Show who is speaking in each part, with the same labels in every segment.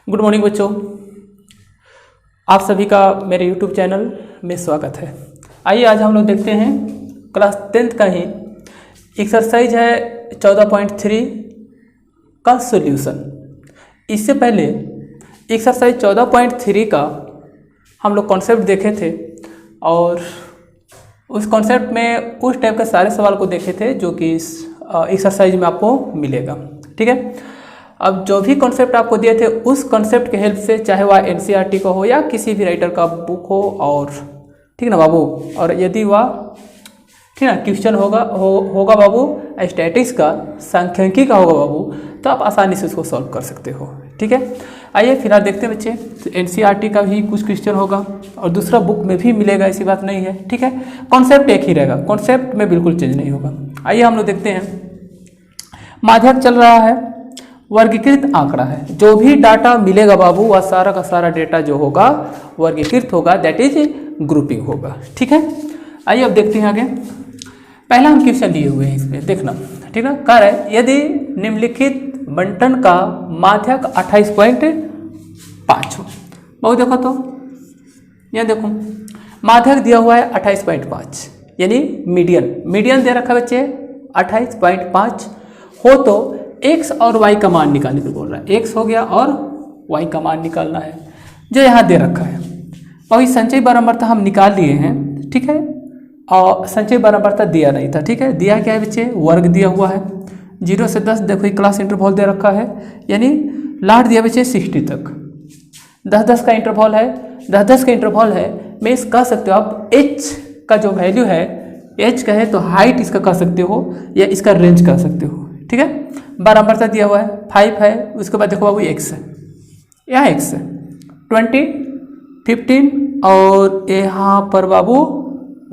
Speaker 1: Good morning बच्चों, आप सभी का मेरे यूट्यूब चैनल में स्वागत है। आइए आज हम लोग देखते हैं क्लास 10th का ही एक्सरसाइज है 14.3 का सॉल्यूशन। इससे पहले एक्सरसाइज 14.3 का हम लोग कॉन्सेप्ट देखे थे और उस कॉन्सेप्ट में उस टाइप के सारे सवाल को देखे थे जो कि इस एक्सरसाइज में आपको मिलेगा। ठीक है, अब जो भी कॉन्सेप्ट आपको दिए थे उस कॉन्सेप्ट के हेल्प से, चाहे वह एनसीईआरटी का हो या किसी भी राइटर का बुक हो, और ठीक ना बाबू, और यदि वह ठीक ना क्वेश्चन होगा बाबू स्टैटिक्स का, सांख्यिकी का होगा बाबू, तो आप आसानी से उसको सॉल्व कर सकते हो। ठीक है, आइए फिलहाल देखते हैं बच्चे। तो एनसीईआरटी का भी कुछ क्वेश्चन होगा और दूसरा बुक में भी मिलेगा, ऐसी बात नहीं है। ठीक है, कॉन्सेप्ट एक ही रहेगा, कॉन्सेप्ट में बिल्कुल चेंज नहीं होगा। आइए हम लोग देखते हैं। माध्यक चल रहा है, वर्गीकृत आंकड़ा है, जो भी डाटा मिलेगा बाबू वह सारा का सारा डेटा जो होगा वर्गीकृत होगा, दैट इज ग्रुपिंग होगा। ठीक है, आइए अब देखते हैं आगे। पहला हम क्वेश्चन लिए हुए हैं, इसमें देखना। ठीक है, कह रहा है यदि निम्नलिखित बंटन का माध्यक 28.5 हो। बहुत देखो तो यहाँ देखो माध्यक दिया हुआ है 28.5, यानी मीडियन दे रखा है बच्चे 28.5 हो, तो x और y का मान निकालने को बोल रहा है। x हो गया और y का मान निकालना है जो यहाँ दे रखा है। वही संचयी बारंबारता हम निकाल लिए हैं। ठीक है, और संचयी बारंबारता दिया नहीं था। ठीक है, दिया क्या है बच्चे, वर्ग दिया हुआ है। 0 से 10 देखो क्लास इंटरवल दे रखा है, यानी लाट दिया बच्चे 60 तक। 10-10 का इंटरवल है, 10-10 का इंटरवल है। मैं इस कह सकते हो आप h का जो वैल्यू है, h का है तो हाइट इसका कह सकते हो या इसका रेंज कह सकते हो। ठीक है, बारंबारता दिया हुआ है 5 है, उसके बाद देखो बाबू x है, यहाँ x है 20, 15 और यहाँ पर बाबू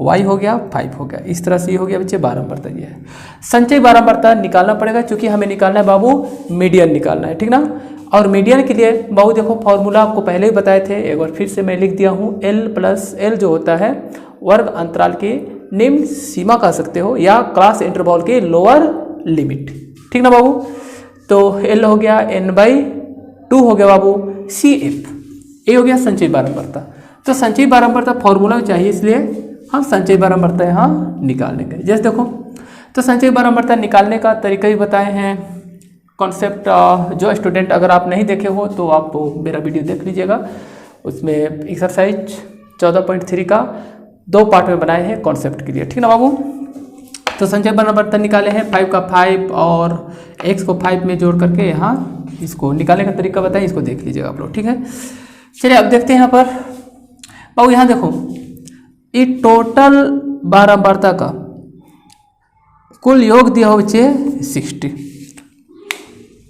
Speaker 1: y हो गया 5 हो गया। इस तरह से ये हो गया बच्चे बारंबारता दिया है। संचयी बारंबारता निकालना पड़ेगा क्योंकि हमें निकालना है बाबू मीडियन निकालना है। ठीक ना, और मीडियन के लिए बाबू देखो फॉर्मूला आपको पहले ही बताए थे, एक बार फिर से मैं लिख दिया हूँ। L जो होता है वर्ग अंतराल की निम्न सीमा कह सकते हो या क्लास इंटरवल के लोअर लिमिट। ठीक ना बाबू, तो L हो गया n/2 हो गया बाबू CF, ये हो गया संचयी बारंबारता। तो संचयी बारंबारता फॉर्मूला चाहिए, इसलिए हम संचयी बारंबारता यहाँ निकाल लेंगे। जैसे देखो, तो संचयी बारंबारता निकालने का तरीका भी बताए हैं, कॉन्सेप्ट। जो स्टूडेंट अगर आप नहीं देखे हो तो आप मेरा वीडियो देख लीजिएगा, उसमें एक्सरसाइज 14.3 का 2 पार्ट में बनाए हैं कॉन्सेप्ट के लिए। ठीक ना बाबू, तो संचयी बारंबारता निकाले हैं 5 का 5 और x को 5 में जोड़ करके यहाँ इसको निकालने का तरीका बताएं, इसको देख लीजिएगा आप लोग। ठीक है, चलिए अब देखते हैं यहाँ पर बाबू। यहाँ देखो ये टोटल बारंबारता का कुल योग दिया हो बच्चे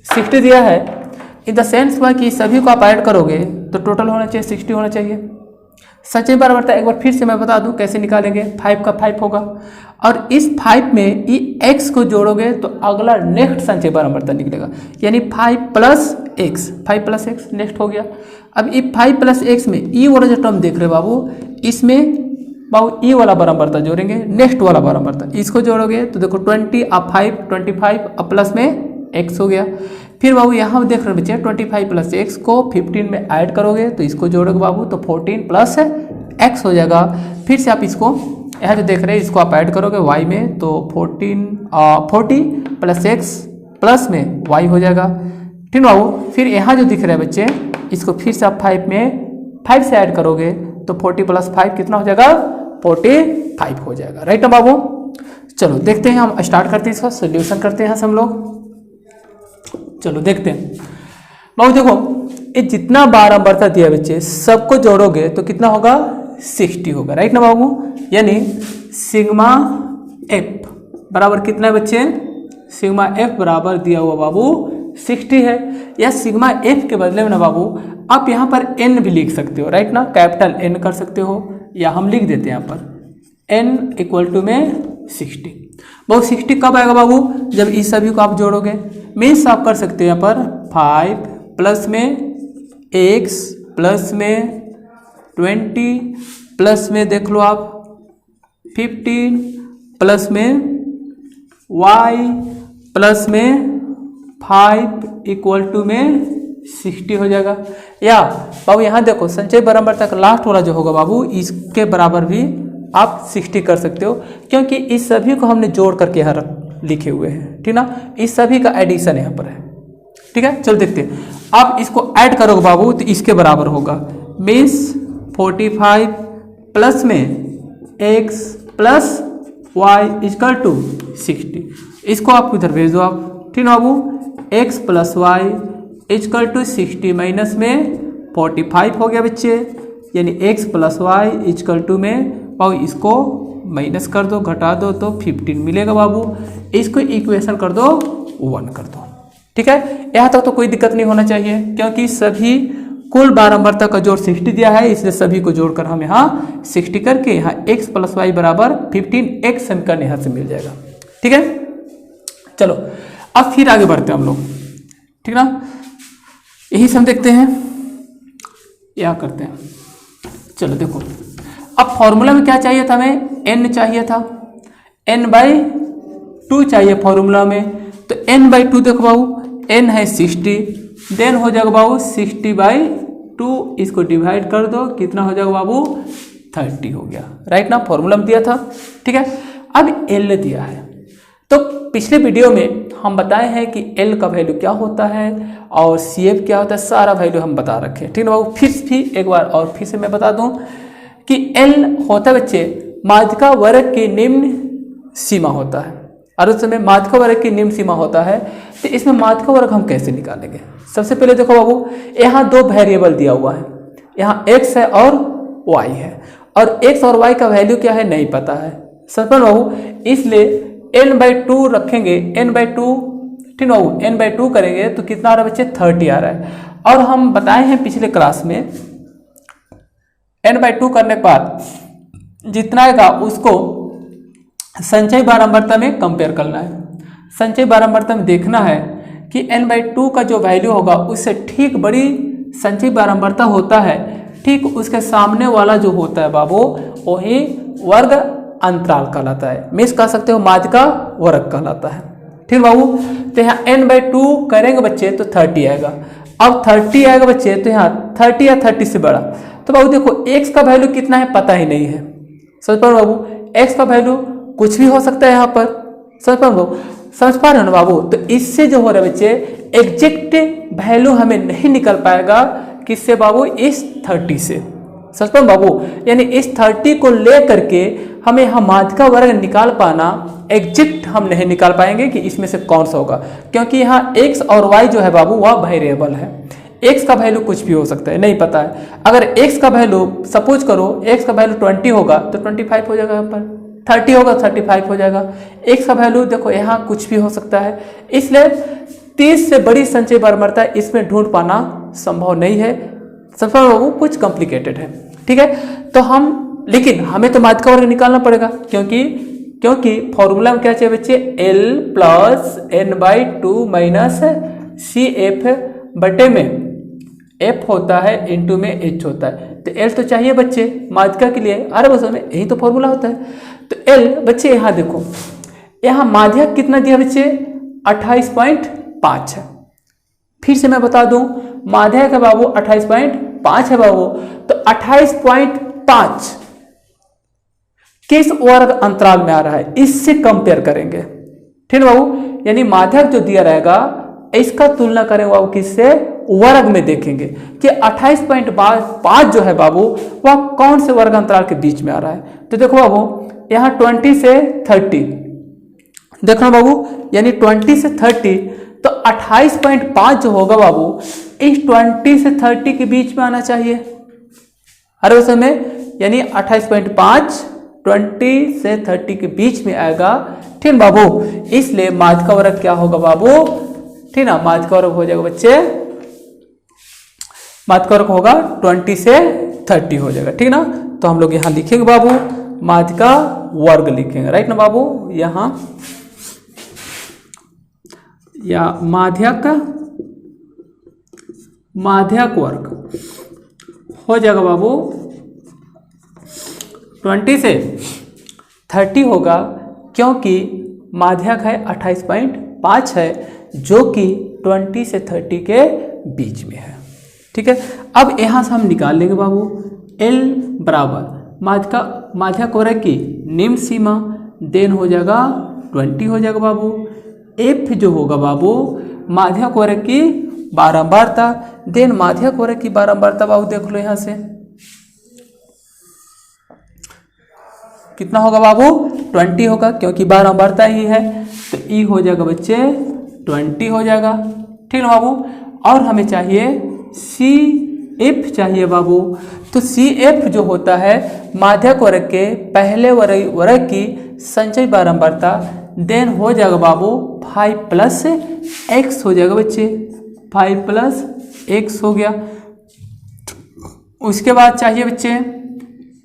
Speaker 1: 60 दिया है। इन द सेंस हुआ कि सभी को आप ऐड करोगे तो टोटल होना चाहिए 60 होना चाहिए। संचयी बारंबारता एक बार फिर से मैं बता दूं कैसे निकालेंगे। 5 का 5 होगा और इस 5 में ई x को जोड़ोगे तो अगला नेक्स्ट संचयी बारंबारता निकलेगा, यानी 5 + x नेक्स्ट हो गया। अब ये 5 + x में ई वाला जो टर्म देख रहे हो बाबू, इसमें बाबू ई वाला बारंबारता जोड़ेंगे, नेक्स्ट वाला बारंबारता इसको जोड़ोगे तो देखो 20 अब 5 25 अब प्लस में x हो गया। फिर बाबू यहाँ देख रहे बच्चे 25 + x को 15 में ऐड करोगे तो इसको जोड़ोगे बाबू तो 14 + x हो जाएगा। फिर से आप इसको यहाँ जो देख रहे हैं इसको आप ऐड करोगे y में तो 40 + x प्लस में y हो जाएगा। ठीक बाबू, फिर यहाँ जो दिख रहा है बच्चे इसको फिर से आप 5 से ऐड करोगे तो 40 + 5 कितना हो जाएगा, 45 हो जाएगा। राइट ना बाबू, चलो देखते हैं, हम स्टार्ट करते हैं, इसका सोल्यूशन करते हैं हम लोग। चलो देखते हैं बाबू। देखो ये जितना बारंबारता दिया बच्चे सबको जोड़ोगे तो कितना होगा, 60 होगा। राइट ना बाबू, यानी सिग्मा f बराबर कितना है बच्चे, सिग्मा f बराबर दिया हुआ बाबू 60 है। या सिग्मा f के बदले में ना बाबू आप यहाँ पर n भी लिख सकते हो। राइट ना, कैपिटल N कर सकते हो या हम लिख देते हैं यहाँ पर n = में 60। बहुत 60 कब आएगा बाबू, जब इस सभी को आप जोड़ोगे। मीन्स आप कर सकते हैं यहाँ पर 5 प्लस में x प्लस में 20 प्लस में देख लो आप 15 प्लस में y प्लस में 5 = में 60 हो जाएगा। या बाबू यहाँ देखो संचय बारंबार तक लास्ट वाला जो होगा बाबू इसके बराबर भी आप 60 कर सकते हो, क्योंकि इस सभी को हमने जोड़ करके यहाँ लिखे हुए हैं, ठीक ना। इस सभी का एडिशन यहाँ पर है, ठीक है। चलो देखते हैं, आप इसको ऐड करोगे बाबू तो इसके बराबर होगा, मीन्स 45 प्लस में x plus y is equal to 60। इसको आप इधर भेज दो आप, ठीक ना बाबू। x plus y is equal to 60 minus में 45 हो गया बच्चे, यानी x plus y is equal to में बाबू इसको माइनस कर दो, घटा दो तो 15 मिलेगा बाबू। इसको इक्वेशन कर दो 1 कर दो, ठीक है। यहाँ तक तो कोई दिक्कत नहीं होना चाहिए, क्योंकि सभी कुल बारंबारता का जोड़ 60 दिया है, इसलिए सभी को जोड़कर हम यहाँ 60 करके यहाँ x प्लस वाई बराबर 15x समीकरण यहाँ से मिल जाएगा, ठीक है। चलो अब फिर आगे बढ़ते हैं हम लोग, ठीक ना। यही सब देखते हैं, क्या करते हैं। चलो देखो, अब फॉर्मूला में क्या चाहिए था हमें, n चाहिए था, n/2 चाहिए फॉर्मूला में। तो n/2 देखो बाबू, n है 60, देन हो जाएगा बाबू 60/2, इसको डिवाइड कर दो, कितना हो जाएगा बाबू 30 हो गया, राइट ना। फॉर्मूला में दिया था, ठीक है। अब l दिया है, तो पिछले वीडियो में हम बताए हैं कि l का वैल्यू क्या होता है और CF क्या होता है, सारा वैल्यू हम बता रखे हैं, ठीक है बाबू। फिर भी एक बार और फिर से मैं बता दूं कि L होता है बच्चे माध्यिका वर्ग की निम्न सीमा होता है, और उस समय माध्यिका वर्ग की निम्न सीमा होता है। तो इसमें माध्यिका वर्ग हम कैसे निकालेंगे, सबसे पहले देखो बाबू, यहाँ दो वेरिएबल दिया हुआ है, यहाँ x है और y है, और x और y का वैल्यू क्या है नहीं पता है, समझ बाबू। इसलिए n/2 रखेंगे, n/2, ठीक ना बाबू, n/2 करेंगे तो कितना आ रहा है बच्चे 30 आ रहा है। और हम बताए हैं पिछले क्लास में n/2 करने के बाद जितना आएगा उसको संचय बारंबारता में कंपेयर करना है। संचय बारंबारता में देखना है कि n/2 का जो वैल्यू होगा उससे ठीक बड़ी संचय बारंबारता होता है, ठीक उसके सामने वाला जो होता है बाबू वही वर्ग अंतराल कहलाता है, मीन्स कह सकते हो माध्यिका वर्ग कहलाता है, ठीक बाबू। तो यहाँ n/2 करेंगे बच्चे तो 30 आएगा। अब 30 आएगा बच्चे तो यहाँ 30 या 30 से बड़ा, तो बाबू देखो x का वैल्यू कितना है पता ही नहीं है, समझ पा रहे हो बाबू। x का वैल्यू कुछ भी हो सकता है यहाँ पर, समझ पा रहे हो, समझ पा रहे हो ना बाबू। तो इससे जो हो रहा है बच्चे एग्जैक्ट वैल्यू हमें नहीं निकल पाएगा, किससे बाबू, इस 30 से, समझ पा बाबू। यानी इस 30 को ले करके हमें यहाँ माध्यिका वर्ग निकाल पाना एग्जैक्ट हम नहीं निकाल पाएंगे कि इसमें से कौन सा होगा, क्योंकि यहाँ x और y जो है बाबू वह वेरिएबल है। x का वैल्यू कुछ भी हो सकता है, नहीं पता है। अगर x का वैल्यू सपोज करो x का वैल्यू 20 होगा तो 25 हो जाएगा, यहाँ पर 30 होगा 35 हो जाएगा। x का वैल्यू देखो यहाँ कुछ भी हो सकता है, इसलिए 30 से बड़ी संचय बारंबारता इसमें ढूंढ पाना संभव नहीं है, सफल बाबू कुछ कॉम्प्लिकेटेड है, ठीक है। तो हम लेकिन हमें तो माध्यिका वर्ग निकालना पड़ेगा, क्योंकि फॉर्मूला में क्या चाहिए बच्चे, L plus n/2 minus CF बटे में F होता है इंटू में H होता है। तो L तो चाहिए बच्चे माध्यिका के लिए, अरे बस में यही तो फॉर्मूला होता है। तो L बच्चे यहाँ देखो, यहाँ माध्यिका कितना दिया बच्चे 28.5 है। फिर से मैं बता दूं माध्यिका का बाबू 28.5 है बाबू। तो 28.5 किस वर्ग अंतराल में आ रहा है इससे कंपेयर करेंगे, ठीक है बाबू। यानी माध्यक जो दिया रहेगा इसका तुलना करेंगे बाबू किससे, वर्ग में देखेंगे कि 28.5 जो है बाबू वह कौन से वर्ग अंतराल के बीच में आ रहा है। तो देखो बाबू यहाँ 20 से 30 देखना बाबू, यानी 20 से 30, तो 28.5 जो होगा बाबू इस 20 से 30 के बीच में आना चाहिए हर वैसे में, यानी 28.5 20 से 30 के बीच में आएगा, ठीक बाबू। इसलिए माध्यिका वर्ग क्या होगा बाबू, ठीक ना, माध्यिका वर्ग हो जाएगा बच्चे, माध्यिका वर्ग होगा 20 से 30 हो जाएगा, ठीक ना। तो हम लोग यहाँ लिखेंगे बाबू माध्यिका वर्ग लिखेंगे, राइट ना बाबू। यहाँ या माध्यक वर्ग हो जाएगा बाबू 20 से 30 होगा, क्योंकि माध्यक है 28.5 है जो कि 20 से 30 के बीच में है। ठीक है, अब यहाँ से हम निकाल लेंगे बाबू L बराबर माध्यक वर्ग की निम्न सीमा, देन हो जाएगा 20 हो जाएगा बाबू। F जो होगा बाबू माध्यक वर्ग की बारंबारता, देन माध्यक वर्ग की बारंबारता बाबू देख लो यहाँ से कितना होगा बाबू 20 होगा, क्योंकि बारंबारता ही है तो E हो जाएगा बच्चे 20 हो जाएगा। ठीक है बाबू, और हमें चाहिए CF चाहिए बाबू। तो CF जो होता है माध्यक वर्ग के पहले वर्ग की संचयी बारंबारता, देन हो जाएगा बाबू 5 + x हो जाएगा बच्चे, 5 + x हो गया। उसके बाद चाहिए बच्चे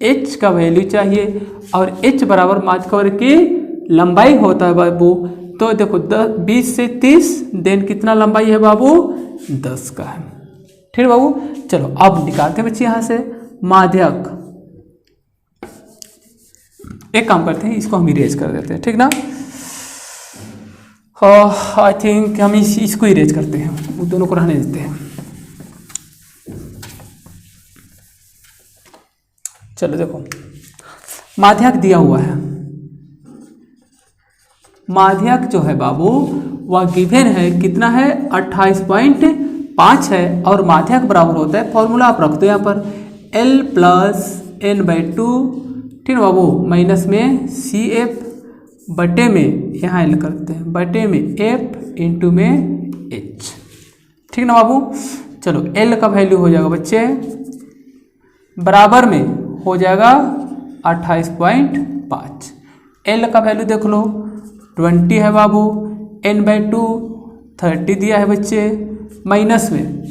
Speaker 1: h का वैल्यू चाहिए, और h बराबर माध्यक वर्ग की लंबाई होता है बाबू। तो देखो 20 से 30, देन कितना लंबाई है बाबू 10 का है। ठीक है बाबू, चलो अब निकालते हैं बच्चे यहाँ से माध्यक। एक काम करते हैं, इसको हम इरेज कर देते हैं, ठीक ना। आई थिंक हम इसको इरेज करते हैं, वो दोनों को रहने देते हैं। चलो देखो माध्यक दिया हुआ है, माध्यक जो है बाबू वह गिवन है, कितना है 28.5 है, और माध्यक बराबर होता है, फॉर्मूला आप रख दो यहाँ पर L + n/2, ठीक है बाबू, माइनस में CF बटे में यहाँ L करते हैं बटे में F इंटू में H। ठीक ना बाबू, चलो L का वैल्यू हो जाएगा बच्चे बराबर में हो जाएगा 28.5। L का वैल्यू देख लो 20 है बाबू, n/2 30 दिया है बच्चे, माइनस में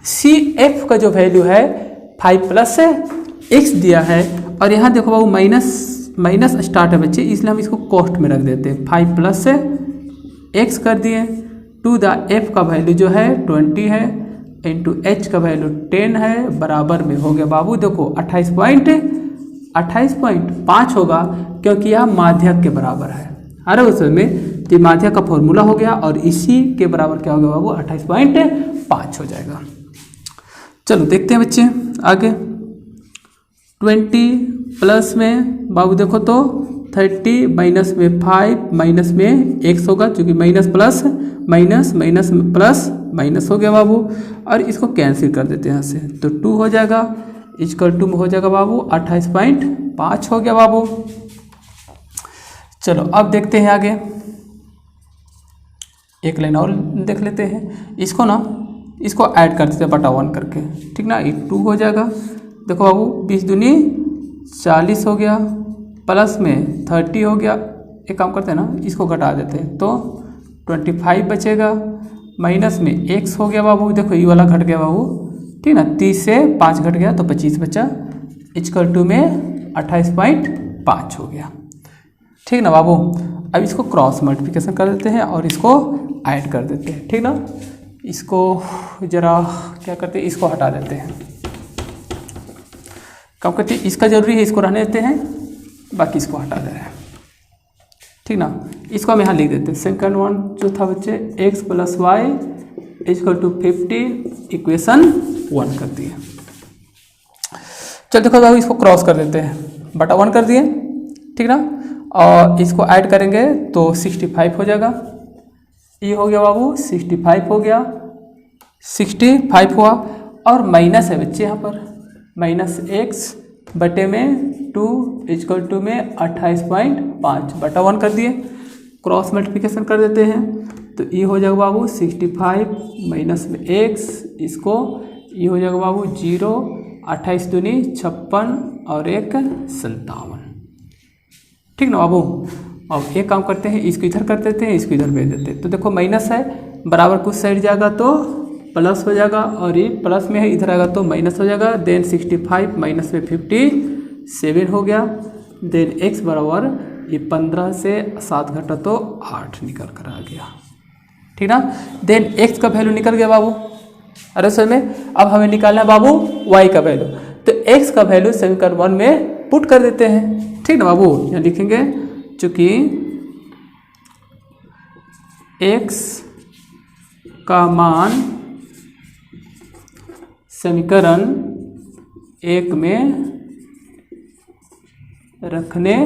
Speaker 1: CF का जो वैल्यू है 5 + x दिया है, और यहाँ देखो बाबू माइनस स्टार्ट है बच्चे, इसलिए हम इसको कॉस्ट में रख देते हैं। 5 + x कर दिए, टू द f का वैल्यू जो है 20 है, इंटू h का वैल्यू 10 है, बराबर में हो गया बाबू देखो 28.5 होगा, क्योंकि यह माध्यक के बराबर है। अरे उसमें तो माध्यक का फॉर्मूला हो गया, और इसी के बराबर क्या हो गया बाबू 28.5 हो जाएगा। चलो देखते हैं बच्चे आगे, 20 प्लस में बाबू देखो तो 30, माइनस में 5, माइनस में x होगा, क्योंकि minus plus minus minus plus minus हो गया बाबू, और इसको कैंसिल कर देते हैं यहाँ से, तो 2 हो जाएगा, इक्वल टू में हो जाएगा बाबू 28.5 हो गया बाबू। चलो अब देखते हैं आगे, एक लाइन और देख लेते हैं, इसको ना इसको ऐड कर देते हैं बटा 1 करके, ठीक ना, ये 2 हो जाएगा। देखो बाबू 20 दूनी 40 हो गया, प्लस में 30 हो गया, एक काम करते हैं ना इसको घटा देते हैं तो 25 बचेगा, माइनस में x हो गया बाबू, देखो ये वाला घट गया बाबू, ठीक ना, 30 से 5 घट गया तो 25 बचा, इक्वल टू में 28.5 हो गया। ठीक ना बाबू, अब इसको क्रॉस मल्टीप्लिकेशन कर देते हैं और इसको ऐड कर देते हैं, ठीक ना। इसको जरा क्या करते हैं, इसको हटा देते हैं, कम करते हैं, इसका जरूरी है, इसको रहने देते हैं, बाकी इसको हटा दे रहे हैं, ठीक ना। इसको हम यहाँ लिख देते हैं, सेकंड वन जो था बच्चे x + y = 50, इक्वेशन 1 कर दिए। चल देखो बाबू इसको क्रॉस कर देते हैं, बटा 1 कर दिए, ठीक ना, और इसको ऐड करेंगे तो 65 हो जाएगा, ये हो गया बाबू 65 हो गया, 65 हुआ, और माइनस है बच्चे यहाँ पर माइनस x बटे में 2 इक्वल टू में 28.5 बटा 1 कर दिए, क्रॉस मल्टीप्लिकेशन कर देते हैं तो ये हो जाएगा बाबू 65 माइनस में x, इसको ये हो जाएगा बाबू 0, 28 दूनी 56 और 1 57, ठीक ना बाबू। अब एक काम करते हैं, इसको इधर कर देते हैं, इसको इधर भेज देते हैं, तो देखो माइनस है बराबर कुछ साइड जाएगा तो प्लस हो जाएगा, और ये प्लस में है इधर आएगा तो माइनस हो जाएगा, देन 65 माइनस में 57 हो गया, देन x बराबर ये 15 से 7 घटा तो 8 निकल कर आ गया, ठीक ना। देन x का वैल्यू निकल गया बाबू, अरे सर में अब हमें निकालना है बाबू y का वैल्यू, तो x का वैल्यू समीकरण 1 में पुट कर देते हैं, ठीक ना बाबू। यहाँ लिखेंगे चूंकि x का मान समीकरण 1 में रखने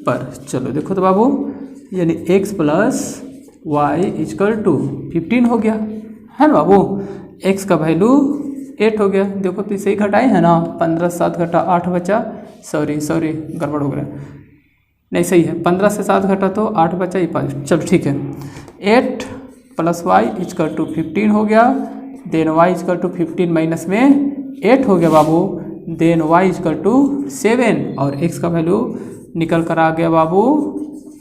Speaker 1: पर, चलो देखो तो बाबू, यानी x plus y is equal to 15 हो गया है ना बाबू। x का वैल्यू 8 हो गया। देखो तो इसे ही घटाए है ना, 15 7 घटा 8 बचा, सॉरी गड़बड़ हो गया, नहीं सही है, 15 से 7 घटा तो 8 बचा, ये 5, चलो ठीक है। 8 प्लस वाई इजकल टू 15 हो गया, then y is equal to 15 minus में 8 हो गया बाबू, देन वाई इजकल टू 7 और x का वैल्यू निकल कर आ गया बाबू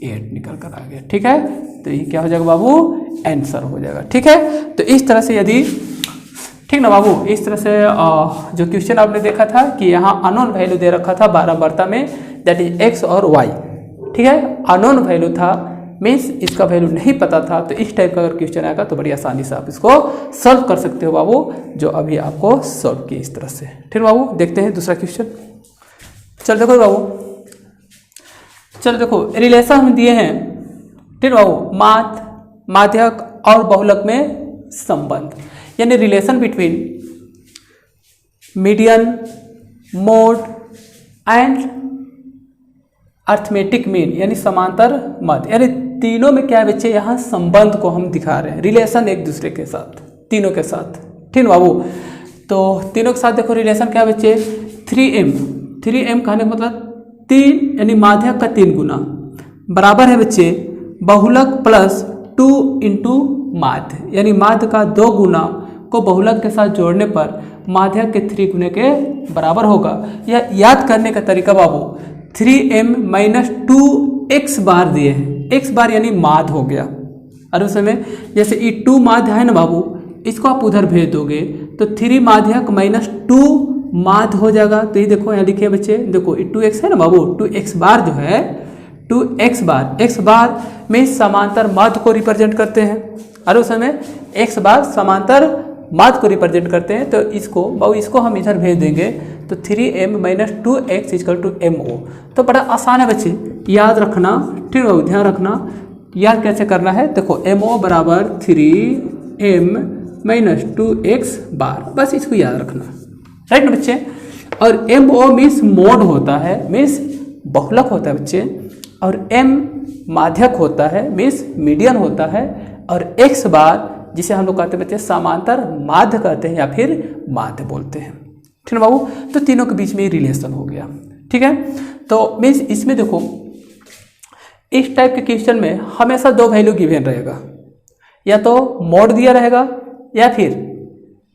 Speaker 1: 8 निकल कर आ गया। ठीक है, तो ये क्या हो जाएगा बाबू, आंसर हो जाएगा। ठीक है, तो इस तरह से यदि, ठीक ना बाबू, इस तरह से जो क्वेश्चन आपने देखा था कि यहाँ अननोन वैल्यू दे रखा था 12 बर्ता में, दैट इज x और y। ठीक है, अननोन वैल्यू था, मीन्स इसका वैल्यू नहीं पता था, तो इस टाइप का अगर क्वेश्चन आएगा तो बड़ी आसानी से आप इसको सॉल्व कर सकते हो बाबू, जो अभी आपको सॉल्व किए इस तरह से। ठीक बाबू, देखते हैं दूसरा क्वेश्चन। चलो देखो बाबू, चलो देखो, रिलेशन हम दिए हैं, ठीक बाबू, माध्यक और बहुलक में संबंध, यानी relation between median, mode and arithmetic mean, यानी समांतर मध्य, यानी तीनों में क्या है बच्चे, यहाँ संबंध को हम दिखा रहे हैं, रिलेशन एक दूसरे के साथ, तीनों के साथ। ठीक बाबू, तो तीनों के साथ देखो रिलेशन क्या है बच्चे, 3m कहने का मतलब 3, यानी माध्यक का 3 गुना बराबर है बच्चे बहुलक प्लस 2 इंटू माध्य, यानी माध्य का 2 गुना को बहुलक के साथ जोड़ने पर माध्यक के 3 गुने के बराबर होगा। यह याद करने का तरीका बाबू, 3m माइनस 2x बार दिए हैं, x बार यानी माध्य हो गया, और उस समय जैसे ये 2 माध्य है ना बाबू, इसको आप उधर भेज दोगे तो 3 माध्यक माइनस 2 माध्य हो जाएगा। तो ये देखो यहाँ लिखिए बच्चे, देखो ये 2x है ना बाबू, 2x बार जो है, 2x बार, x बार में समांतर माध्य को रिप्रेजेंट करते हैं, और उस समय x बार समांतर माध्य को रिप्रेजेंट करते हैं। तो इसको बाबू, इसको हम इधर भेज देंगे तो 3m minus 2x is equal to mo। तो बड़ा आसान है बच्चे, याद रखना, ठीक है, ध्यान रखना याद कैसे करना है। देखो mo बराबर 3m माइनस 2x बार, बस इसको याद रखना, राइट ना बच्चे। और mo मीन्स मोड होता है, मीन्स बहुलक होता है बच्चे, और m माध्यक होता है, मीन्स मीडियन होता है, और x बार जिसे हम लोग कहते हैं बच्चे समांतर माध्य कहते हैं या फिर माध्य बोलते हैं। ठीक है बाबू, तो तीनों के बीच में रिलेशन हो गया। ठीक है, तो मीन्स इसमें देखो, इस टाइप के क्वेश्चन में हमेशा 2 वैल्यू गिवन रहेगा, या तो मोड दिया रहेगा या फिर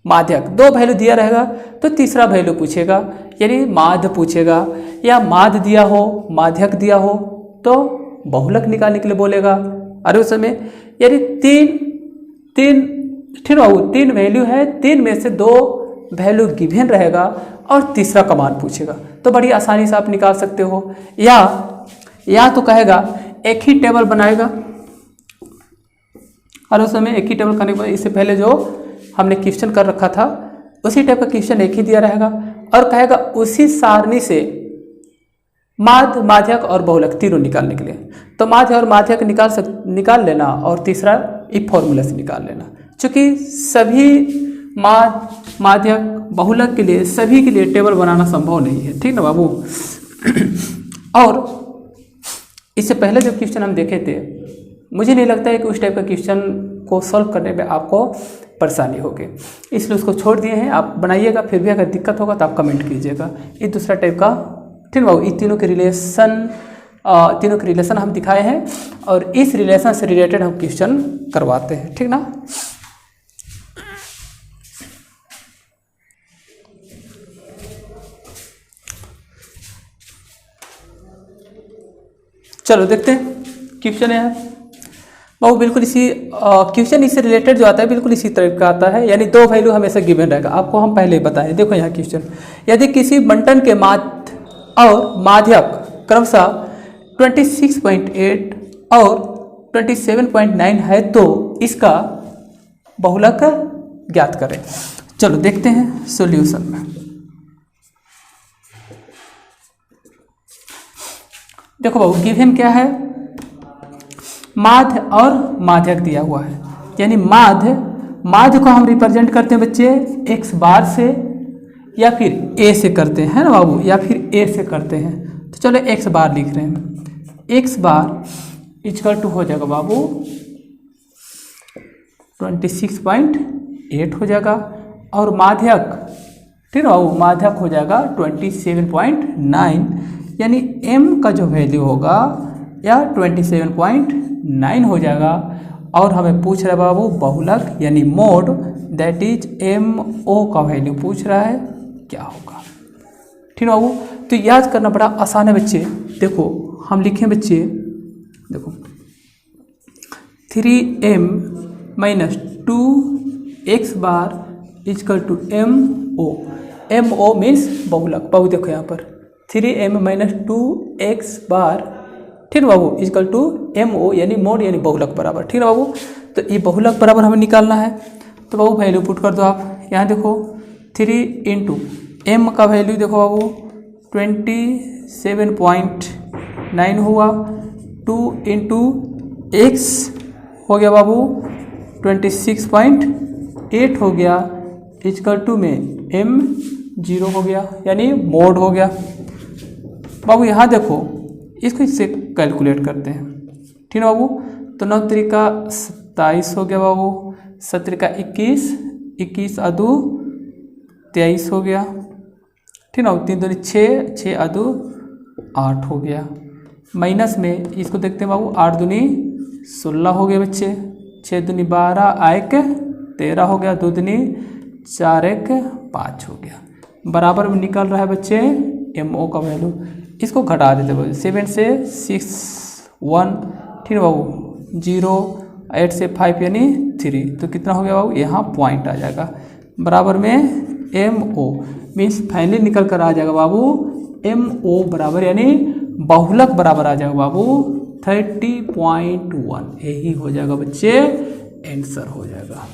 Speaker 1: माध्यक, 2 वैल्यू दिया रहेगा तो तीसरा वैल्यू पूछेगा, यानी माध्य पूछेगा, या माध्य दिया हो माध्यक दिया हो तो बहुलक निकालने के लिए बोलेगा। और उस समय यानी तीन ठीक है, 3 वैल्यू है, 3 में से 2 वैल्यू गिवन रहेगा और तीसरा का मान पूछेगा, तो बड़ी आसानी से आप निकाल सकते हो। या तो कहेगा एक ही टेबल बनाएगा, और उस समय एक ही टेबल करने के बाद इससे पहले जो हमने क्वेश्चन कर रखा था उसी टाइप का क्वेश्चन एक ही दिया रहेगा, और कहेगा उसी सारणी से माध्य, माध्यक और बहुलक तीनों निकालने के लिए, तो माध्य और माध्यक निकाल लेना, और तीसरा इस फॉर्मूला से निकाल लेना। चूँकि सभी माध्यक बहुलक के लिए सभी के लिए टेबल बनाना संभव नहीं है, ठीक ना बाबू। और इससे पहले जो क्वेश्चन हम देखे थे, मुझे नहीं लगता है कि उस टाइप का क्वेश्चन को सॉल्व करने में आपको परेशानी होगी, इसलिए उसको छोड़ दिए हैं। आप बनाइएगा, फिर भी अगर दिक्कत होगा तो आप कमेंट कीजिएगा। ये दूसरा टाइप का, ठीक बाबू, ये तीनों के रिलेशन हम दिखाए हैं, और इस रिलेशन से रिलेटेड हम क्वेश्चन करवाते हैं, ठीक ना। चलो देखते हैं क्वेश्चन है बाबू, बिल्कुल इसी क्वेश्चन इससे रिलेटेड जो आता है बिल्कुल इसी तरह का आता है, यानी 2 वैल्यू हमेशा गिवन रहेगा, आपको हम पहले ही बताए। देखो यहाँ क्वेश्चन, यदि किसी बंटन के माध्य और माध्यक क्रमशः 26.8 और 27.9 है तो इसका बहुलक ज्ञात करें। चलो देखते हैं सॉल्यूशन में। देखो बाबू, गिवन क्या है, माध्य और माध्यक दिया हुआ है, यानी माध्य माध्य को हम रिप्रेजेंट करते हैं बच्चे एक्स बार से या फिर ए से करते हैं, है ना बाबू, या फिर ए से करते हैं। तो चलो एक्स बार लिख रहे हैं। एक्स बार इक्वल टू हो जाएगा बाबू 26.8 हो जाएगा, और माध्यक, ठीक है बाबू, माध्यक हो जाएगा 27.9, यानी m का जो वैल्यू होगा या 27.9 हो जाएगा। और हमें पूछ रहा है बाबू बहुलक यानी मोड, दैट इज MO का वैल्यू पूछ रहा है, क्या होगा। ठीक है बाबू, तो याद करना बड़ा आसान है बच्चे। देखो हम लिखें बच्चे, देखो 3m minus 2x bar is equal to MO। MO means बहुलक। बाबू देखो यहाँ पर 3m माइनस 2x बार, ठीक है बाबू, इजकल टू MO यानी मोड यानी बहुलक बराबर। ठीक है बाबू, तो ये बहुलक बराबर हमें निकालना है। तो बाबू वैल्यू पुट कर दो आप। यहाँ देखो 3 इंटू m का वैल्यू देखो बाबू 27.9 हुआ, 2 इंटू x हो गया बाबू 26.8 हो गया, इजकल टू में m 0 हो गया यानी मोड हो गया। बाबू यहाँ देखो इसको इससे कैलकुलेट करते हैं। ठीक है बाबू, तो 9 तरीका 27 हो गया बाबू, 7 तरीका 21, 21 अदू 23 हो गया। ठीक है ना, 3 दूनी 6, 6 अदू 8 हो गया। माइनस में इसको देखते हैं बाबू, 8 दूनी 16 हो गए बच्चे, 6 दूनी 12, 1 13 हो गया, 2 दूनी 4, 1 5 हो गया। बराबर में निकल रहा है बच्चे MO का वैल्यू। इसको घटा देते बाबू, 7 से 6 1, ठीक है बाबू, 0, 8 से 5 यानी 3, तो कितना हो गया बाबू, यहाँ पॉइंट आ जाएगा। बराबर में MO मीन्स फाइनली निकल कर आ जाएगा बाबू MO बराबर यानी बहुलक बराबर आ जाएगा बाबू 30.1। यही हो जाएगा बच्चे आंसर हो जाएगा।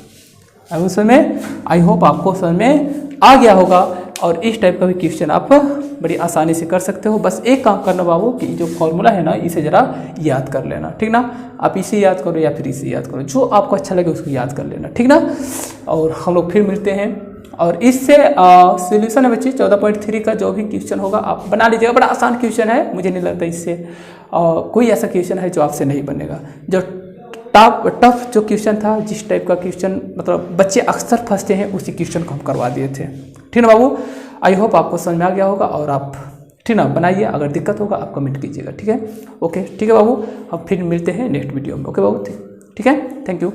Speaker 1: अब उस समय आई होप आपको समझ में आ गया होगा, और इस टाइप का भी क्वेश्चन आप बड़ी आसानी से कर सकते हो। बस एक काम करना बाबू कि जो फॉर्मूला है ना इसे ज़रा याद कर लेना, ठीक ना। आप इसे याद करो या फिर इसे याद करो, जो आपको अच्छा लगे उसको याद कर लेना, ठीक ना। और हम लोग फिर मिलते हैं, और इससे सोल्यूशन है बच्चे 14.3 का जो भी क्वेश्चन होगा आप बना लीजिएगा। बड़ा आसान क्वेश्चन है, मुझे नहीं लगता इससे कोई ऐसा क्वेश्चन है जो आपसे नहीं बनेगा। जो टफ जो क्वेश्चन था, जिस टाइप का क्वेश्चन मतलब बच्चे अक्सर फंसते हैं, उसी क्वेश्चन को हम करवा दिए थे। ठीक है बाबू, आई होप आपको समझ में आ गया होगा, और आप ठीक ना बनाइए। अगर दिक्कत होगा आप कमेंट कीजिएगा, ठीक है। ओके, ठीक है बाबू, हम फिर मिलते हैं नेक्स्ट वीडियो में। ओके बाबू, ठीक है, थैंक यू।